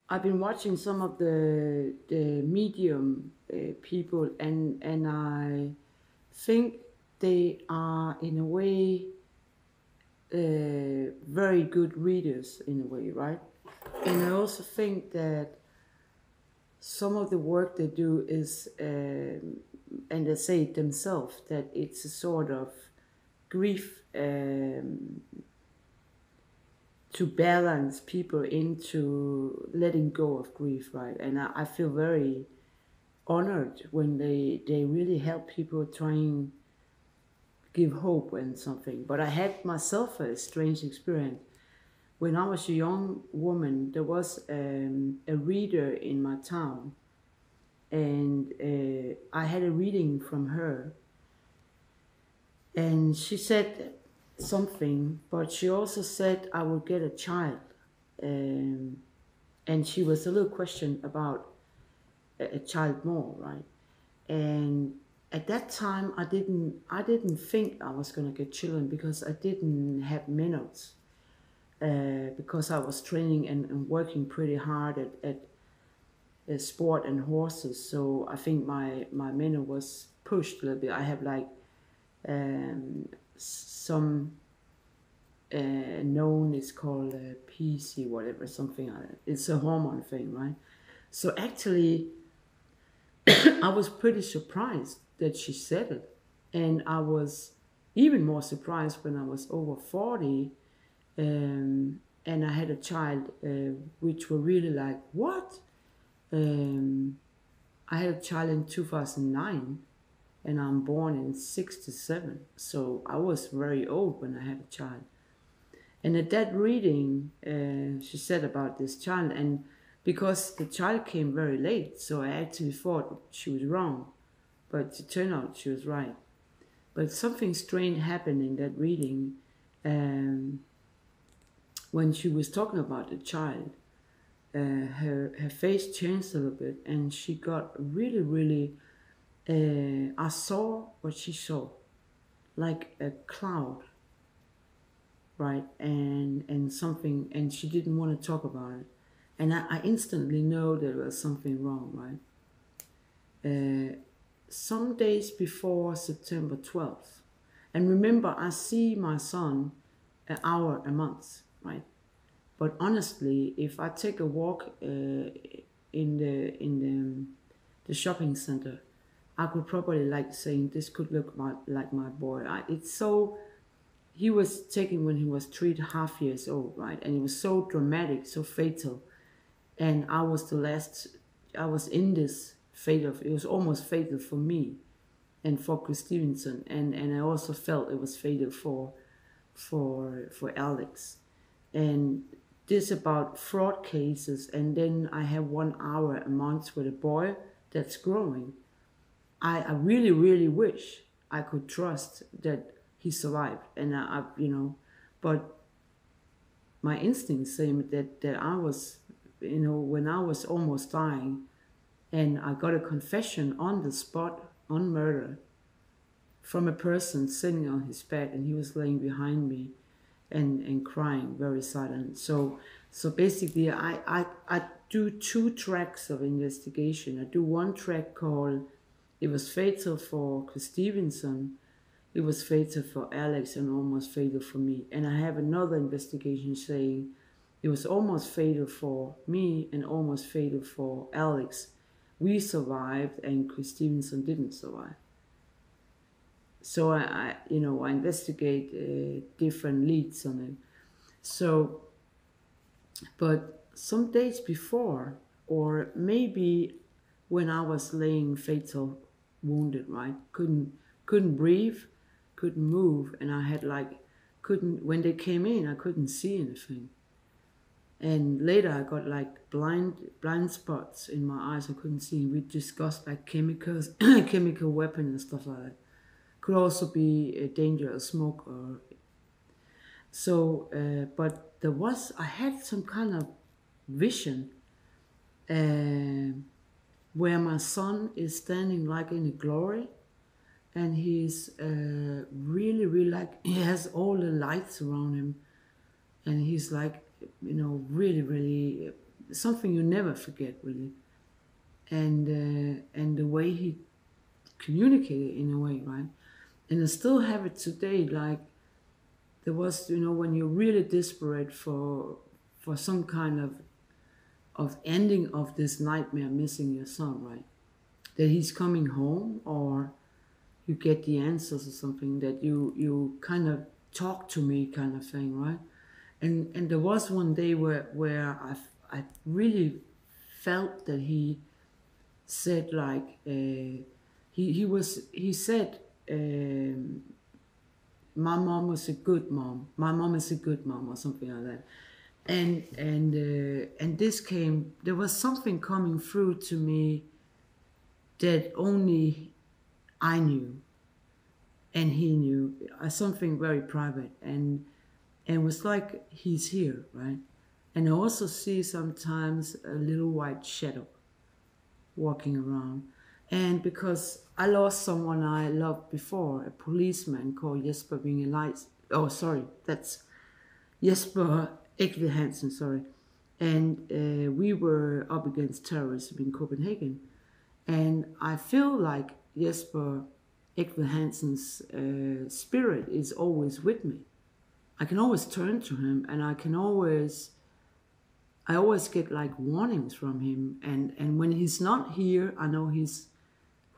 I've been watching some of the medium people, and I think they are in a way very good readers in a way, right? And I also think that some of the work they do is, and they say it themselves, that it's a sort of grief to balance people into letting go of grief, right? And I feel very honored when they really help people trying give hope and something. But I had myself a strange experience. When I was a young woman, there was a reader in my town, and I had a reading from her, and she said something, but she also said I would get a child, um, and she was a little question about a child more, right? And at that time, I didn't think I was gonna get children because I didn't have minnows, because I was training and working pretty hard at sport and horses. So I think my minnow was pushed a little bit. I have like some known, it's called PC, whatever, something like that. It's a hormone thing, right? So actually, I was pretty surprised that she said it. And I was even more surprised when I was over 40, and I had a child, which were really like, what? Um, I had a child in 2009, and I'm born in 67. So I was very old when I had a child. And at that reading, she said about this child, and because the child came very late, so I actually thought she was wrong, but it turned out she was right. But something strange happened in that reading, um, when she was talking about the child. Her face changed a little bit, and she got really, really. I saw what she saw, like a cloud, right? And something, and she didn't want to talk about it, and I instantly know there was something wrong, right? Some days before September 12th, and remember, I see my son an hour a month, right? But honestly, if I take a walk in the shopping center, I could probably like saying this could look like my boy. It's so, he was taken when he was 3.5 years old, right? And it was so dramatic, so fatal. And I was the last. I was in this fatal. It was almost fatal for me and for Chris Stevenson, and I also felt it was fatal for Alex. And this about fraud cases, and then I have 1 hour a month with a boy that's growing. I really, really wish I could trust that he survived, and but my instincts say that I was, when I was almost dying, and I got a confession on the spot on murder from a person sitting on his bed, and he was laying behind me and crying very silent. So basically, I do 2 tracks of investigation. I do one track called "It Was Fatal for Chris Stevenson," "It Was Fatal for Alex," and "Almost Fatal for Me." And I have another investigation saying "It Was Almost Fatal for Me and Almost Fatal for Alex. We survived, and Chris Stevenson didn't survive." So I investigate different leads on it. So, but some days before, or maybe when I was laying fatal, wounded, right, couldn't breathe, couldn't move, and I had like couldn't when they came in, I couldn't see anything. And later I got like blind spots in my eyes. I couldn't see. We discussed like chemicals, chemical weapon and stuff like that. Could also be a dangerous smoke or so. But I had some kind of vision, uh, where my son is standing like in a glory, and he's really, really like he has all the lights around him, and he's like, really, really. something you never forget, really. And the way he communicated in a way, right? And I still have it today. Like there was, when you're really desperate for some kind of ending of this nightmare, missing your son, right? That he's coming home, or you get the answers or something, that you kind of talk to me, kind of thing, right? And there was one day where I really felt that he said, like, he said, my mom was a good mom. My mom is a good mom, or something like that. And this came. There was something coming through to me that only I knew, and he knew, something very private, and it was like he's here, right? And I also see sometimes a little white shadow walking around. And because I lost someone I loved before, a policeman called Jesper Winge Leis. Oh, sorry, that's Jesper Ekved Hansen, sorry. And we were up against terrorism in Copenhagen. And I feel like Jesper Ekved Hansen's spirit is always with me. I can always turn to him, and I always get like warnings from him. And when he's not here, I know he's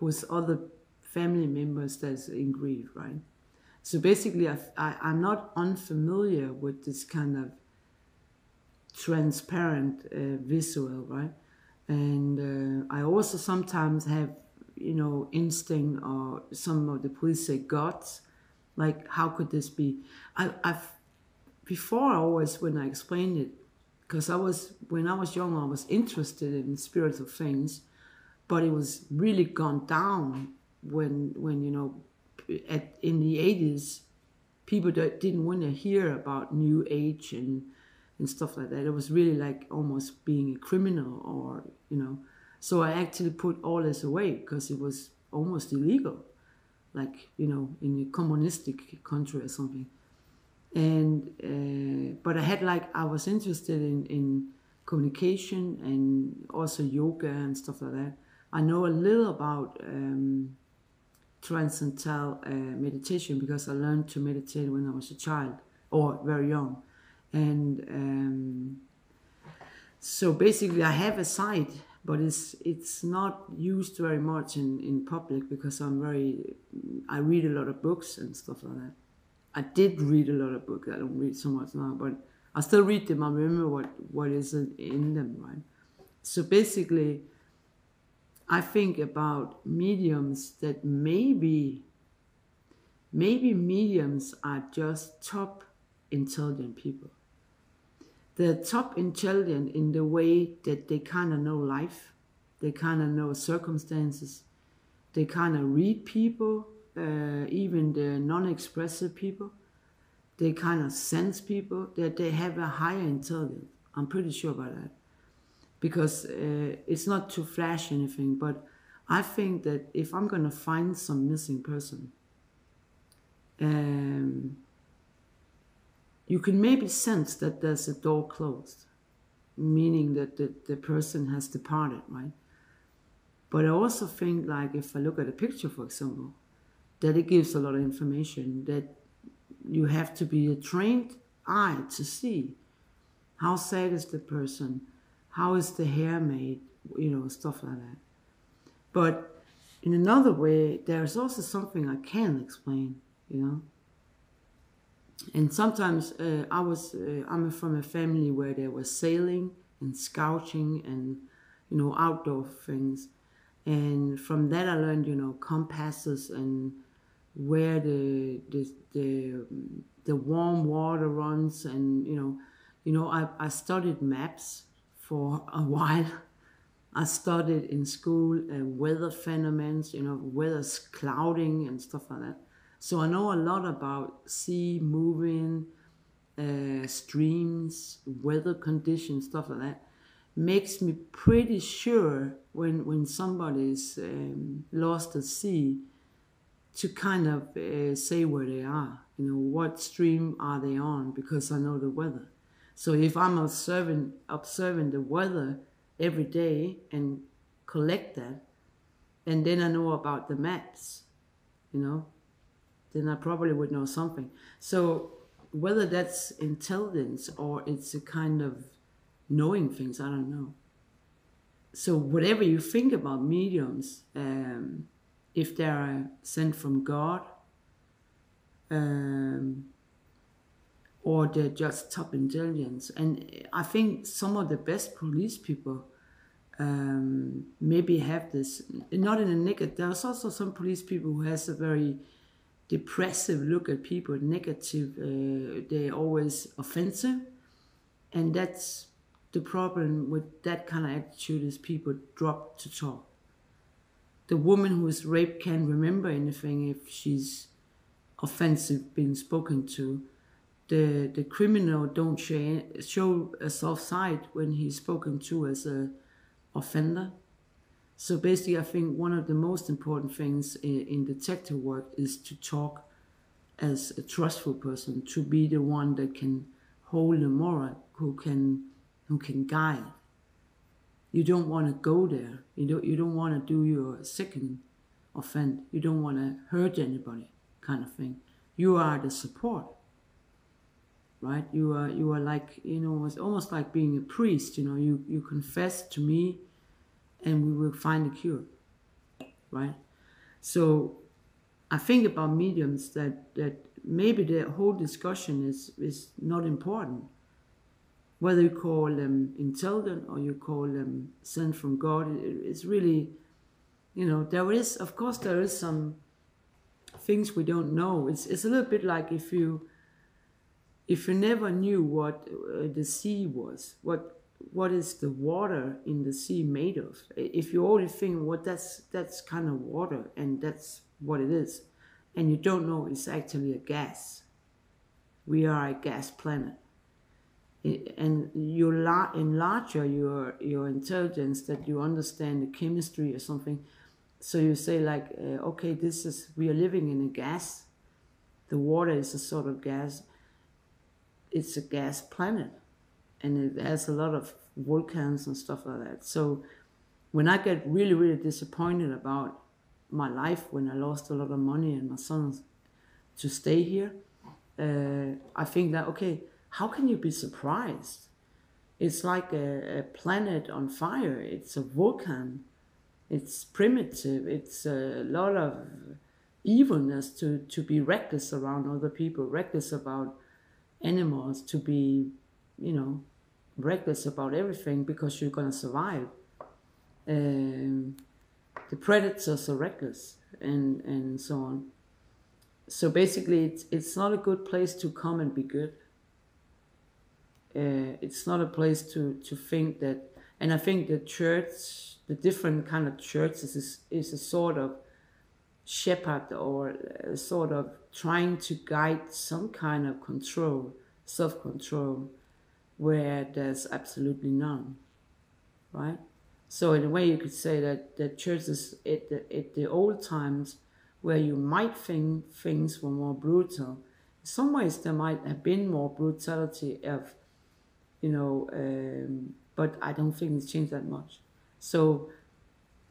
with other family members that's in grief, right? So basically, I'm not unfamiliar with this kind of transparent visual, right? And I also sometimes have, instinct, or some of the police say gods, like, how could this be? Before, always, when I explained it, because when I was young, I was interested in spiritual things, but it was really gone down when in the 80s, people that didn't want to hear about New Age and stuff like that. It was really like almost being a criminal, or so I actually put all this away because it was almost illegal, like in a communistic country or something. And but I was interested in communication and also yoga and stuff like that. I know a little about transcendental meditation because I learned to meditate when I was a child, or very young. And so basically I have a side, but it's not used very much in public because I read a lot of books and stuff like that. I did read a lot of books. I don't read so much now, but I still read them. I remember what is in them, right? So basically, I think about mediums that maybe mediums are just top intelligent people. They're top intelligent in the way that they kind of know life, they kind of know circumstances, they kind of read people, even the non-expressive people. They kind of sense people, that they have a higher intelligence. I'm pretty sure about that. Because it's not to flash anything, but I think that if I'm going to find some missing person, you can maybe sense that there's a door closed, meaning that the person has departed, right? But I also think, like, if I look at a picture, for example, that it gives a lot of information that you have to be a trained eye to see. How sad is the person? How is the hair made? Stuff like that. But in another way, there's also something I can't explain, And sometimes I'm from a family where there was sailing and scouting and, outdoor things. And from that I learned, compasses and where the warm water runs, and I studied maps for a while. I studied in school weather phenomena, weather's clouding and stuff like that. So I know a lot about sea moving, streams, weather conditions, stuff like that. Makes me pretty sure when somebody's lost at sea, to kind of say where they are, what stream are they on, because I know the weather. So if I'm observing the weather every day and collect that, and then I know about the maps, you know, then I probably would know something. So whether that's intelligence or it's a kind of knowing things, I don't know. So whatever you think about mediums, if they are sent from God, or they're just top intelligence. And I think some of the best police people maybe have this, not in a negative. There's also some police people who has a very depressive look at people, negative. They're always offensive, and that's the problem with that kind of attitude is people drop to talk. The woman who is raped can't remember anything if she's offensive being spoken to. The criminal don't show a soft side when he's spoken to as a offender. So basically, I think one of the most important things in detective work is to talk as a trustful person, to be the one that can hold the moral, who can guide. You don't want to go there. You don't want to do your second offense. You don't want to hurt anybody, kind of thing. You are the support, right? You are like, it's almost like being a priest. You confess to me, and we will find a cure, right? So I think about mediums that maybe the whole discussion is not important. Whether you call them intelligent or you call them sent from God, it's really, there is some things we don't know. It's a little bit like if you never knew what the sea was, what is the water in the sea made of? If you only think, well, that's kind of water and that's what it is, and you don't know it's actually a gas. We are a gas planet. And you enlarge your intelligence, that you understand the chemistry or something. So you say like, okay, we are living in a gas. The water is a sort of gas. It's a gas planet, and it has a lot of volcans and stuff like that. So when I get really, really disappointed about my life, when I lost a lot of money and my sons to stay here, I think that, okay, how can you be surprised? It's like a planet on fire. It's a volcan. It's primitive. It's a lot of evilness to be reckless around other people, reckless about animals, to be, reckless about everything because you're going to survive. The predators are reckless and so on. So basically, it's not a good place to come and be good. It's not a place to think that, and I think the church, the different kind of churches is a sort of shepherd, or a sort of trying to guide some kind of control, self-control, where there's absolutely none, right? So in a way you could say that the churches at the old times, where you might think things were more brutal, in some ways there might have been more brutality of, but I don't think it's changed that much. So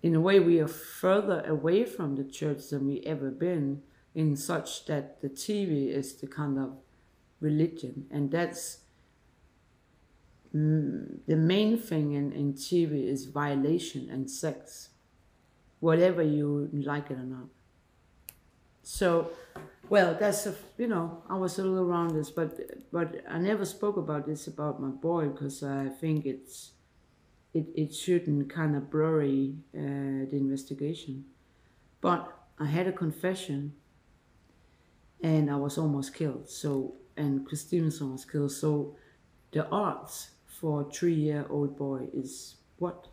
in a way we are further away from the church than we ever been, in such that the TV is the kind of religion, and that's the main thing in TV is violation and sex, whatever you like it or not. So, well, that's I was a little around this, but I never spoke about this about my boy, because I think it shouldn't kind of blurry the investigation. But I had a confession, and I was almost killed. So, and Christineson was killed. So, the odds for a 3-year-old boy is what?